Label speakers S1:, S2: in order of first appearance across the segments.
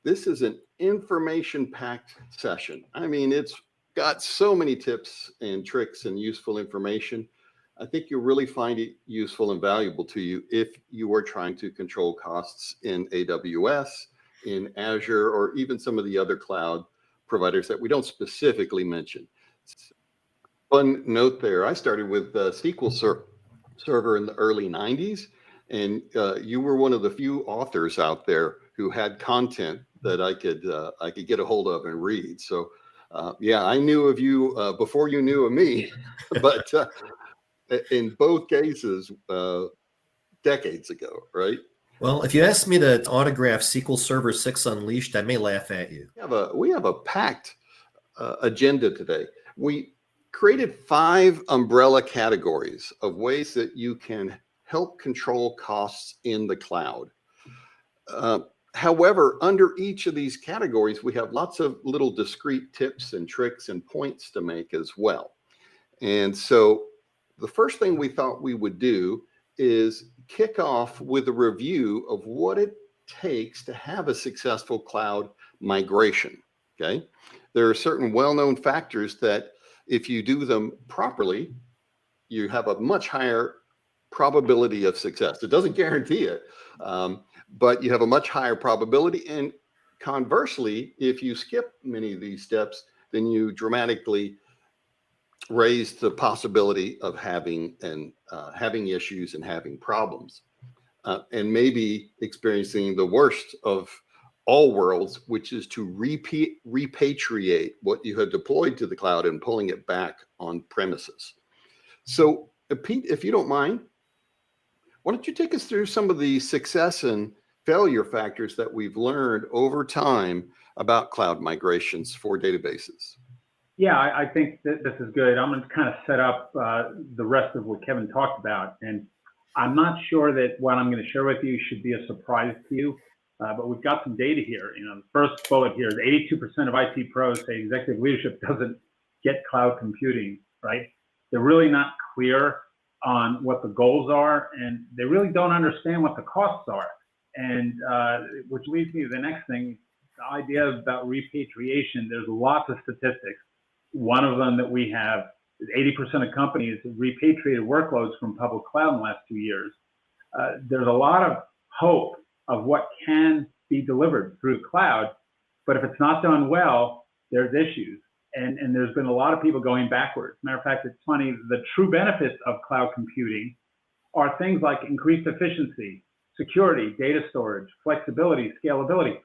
S1: this is an information-packed session. I mean, it's got so many tips and tricks and useful information. I think you'll really find it useful and valuable to you if you are trying to control costs in AWS, in Azure, or even some of the other cloud providers that we don't specifically mention. Fun note there, I started with SQL Server in the early 90s, and you were one of the few authors out there who had content that I could get a hold of and read. So yeah, I knew of you before you knew of me, but in both cases, decades ago, right?
S2: Well, if you ask me to autograph SQL Server 6 Unleashed, I may laugh at you.
S1: We have a packed agenda today. We created 5 umbrella categories of ways that you can help control costs in the cloud. However, under each of these categories, we have lots of little discrete tips and tricks and points to make as well. And so the first thing we thought we would do is kick off with a review of what it takes to have a successful cloud migration, okay? There are certain well-known factors that if you do them properly, you have a much higher probability of success. It doesn't guarantee it, but you have a much higher probability. And conversely, if you skip many of these steps, then you dramatically raise the possibility of having issues and having problems, and maybe experiencing the worst of all worlds, which is to repatriate what you have deployed to the cloud and pulling it back on premises. So Pete, if you don't mind, why don't you take us through some of the success and failure factors that we've learned over time about cloud migrations for databases?
S3: Yeah, I think that this is good. I'm going to kind of set up the rest of what Kevin talked about. And I'm not sure that what I'm going to share with you should be a surprise to you, but we've got some data here. You know, the first bullet here is 82% of IT pros say executive leadership doesn't get cloud computing, right? They're really not clear on what the goals are, and they really don't understand what the costs are. And which leads me to the next thing, the idea about repatriation. There's lots of statistics. One of them that we have is 80% of companies have repatriated workloads from public cloud in the last 2 years. There's a lot of hope of what can be delivered through cloud, but if it's not done well, there's issues. And there's been a lot of people going backwards. Matter of fact, it's funny, the true benefits of cloud computing are things like increased efficiency, security, data storage, flexibility, scalability.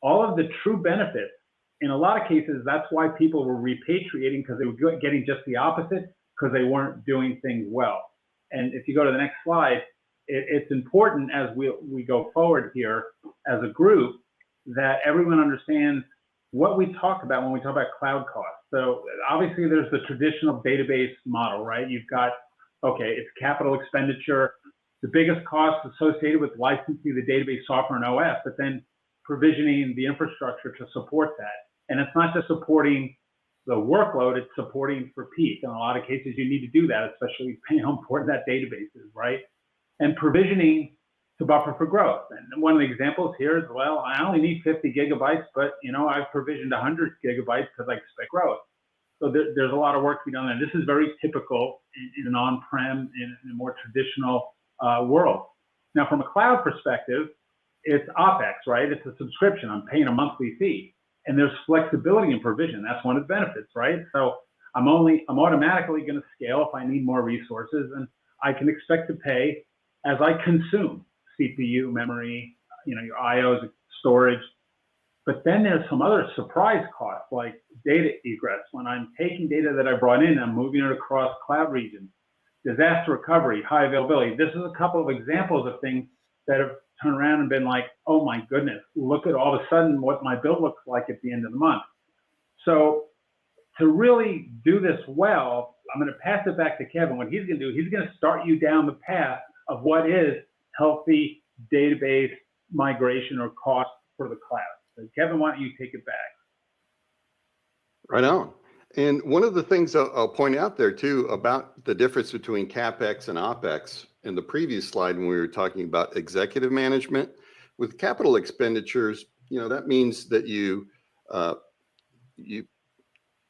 S3: All of the true benefits. In a lot of cases, that's why people were repatriating, because they were getting just the opposite, because they weren't doing things well. And if you go to the next slide, it's important as we go forward here as a group that everyone understands what we talk about when we talk about cloud costs. So obviously there's the traditional database model, right? You've got, okay, it's capital expenditure, the biggest cost associated with licensing the database software and OS, but then provisioning the infrastructure to support that. And it's not just supporting the workload, it's supporting for peak. In a lot of cases, you need to do that, especially how important that database is, right? And provisioning to buffer for growth. And one of the examples here is, well, I only need 50 gigabytes, but you know, I've provisioned 100 gigabytes because I expect growth. So there's a lot of work to be done there. This is very typical in an on-prem, in a more traditional world. Now, from a cloud perspective, it's OpEx, right? It's a subscription. I'm paying a monthly fee. And there's flexibility in provision. That's one of the benefits, right? So I'm automatically going to scale if I need more resources, and I can expect to pay as I consume CPU, memory, you know, your IOs, storage. But then there's some other surprise costs like data egress. When I'm taking data that I brought in, I'm moving it across cloud regions. Disaster recovery, high availability. This is a couple of examples of things that have turned around and been like, oh my goodness, look at all of a sudden what my bill looks like at the end of the month. So to really do this well, I'm going to pass it back to Kevin. What he's going to do, he's going to start you down the path of what is healthy database migration or cost for the cloud. So Kevin, why don't you take it back?
S1: Right on. And one of the things I'll point out there too about the difference between CapEx and OpEx in the previous slide when we were talking about executive management, with capital expenditures, that means that you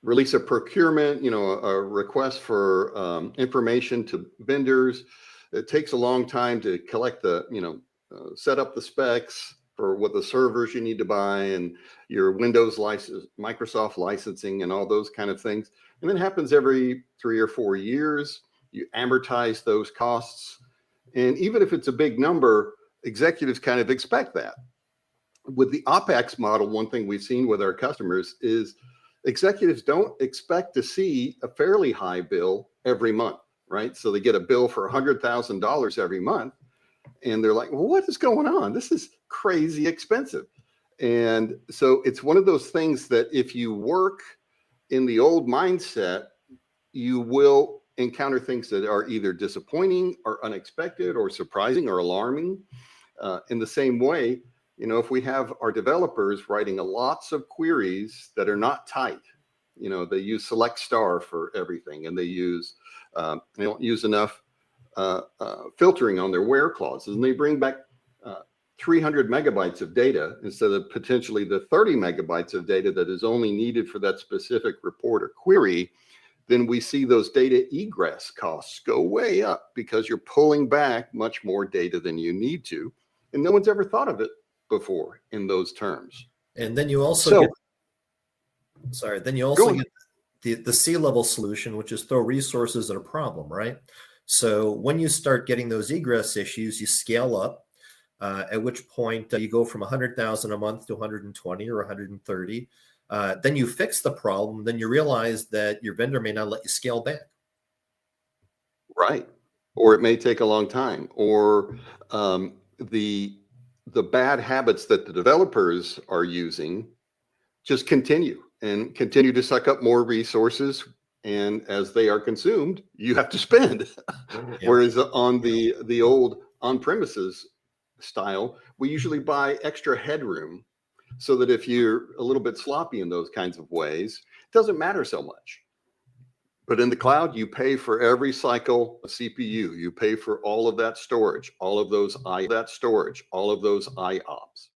S1: release a procurement, a request for information to vendors. It takes a long time to collect set up the specs for what the servers you need to buy and your Windows license, Microsoft licensing, and all those kind of things. And it happens every 3 or 4 years. You amortize those costs. And even if it's a big number, executives kind of expect that. With the OpEx model, one thing we've seen with our customers is executives don't expect to see a fairly high bill every month, right? So they get a bill for $100,000 every month, and they're like, well, what is going on? This is crazy expensive. And so it's one of those things that if you work in the old mindset, you will encounter things that are either disappointing or unexpected or surprising or alarming. In the same way, if we have our developers writing lots of queries that are not tight, they use select star for everything, and they don't use enough filtering on their where clauses, and they bring back 300 megabytes of data instead of potentially the 30 megabytes of data that is only needed for that specific report or query. Then we see those data egress costs go way up because you're pulling back much more data than you need to, and no one's ever thought of it before in those terms.
S2: And then you also get the C-level solution, which is throw resources at a problem, right? So when you start getting those egress issues, you scale up, at which point you go from 100,000 a month to 120 or 130. Then you fix the problem. Then you realize that your vendor may not let you scale back.
S1: Right. Or it may take a long time, or the bad habits that the developers are using just continue to suck up more resources. And as they are consumed, you have to spend. Yeah. Whereas on the old on-premises style, we usually buy extra headroom so that if you're a little bit sloppy in those kinds of ways, it doesn't matter so much. But in the cloud, you pay for every cycle of CPU. You pay for all of that storage, all of those IOPS.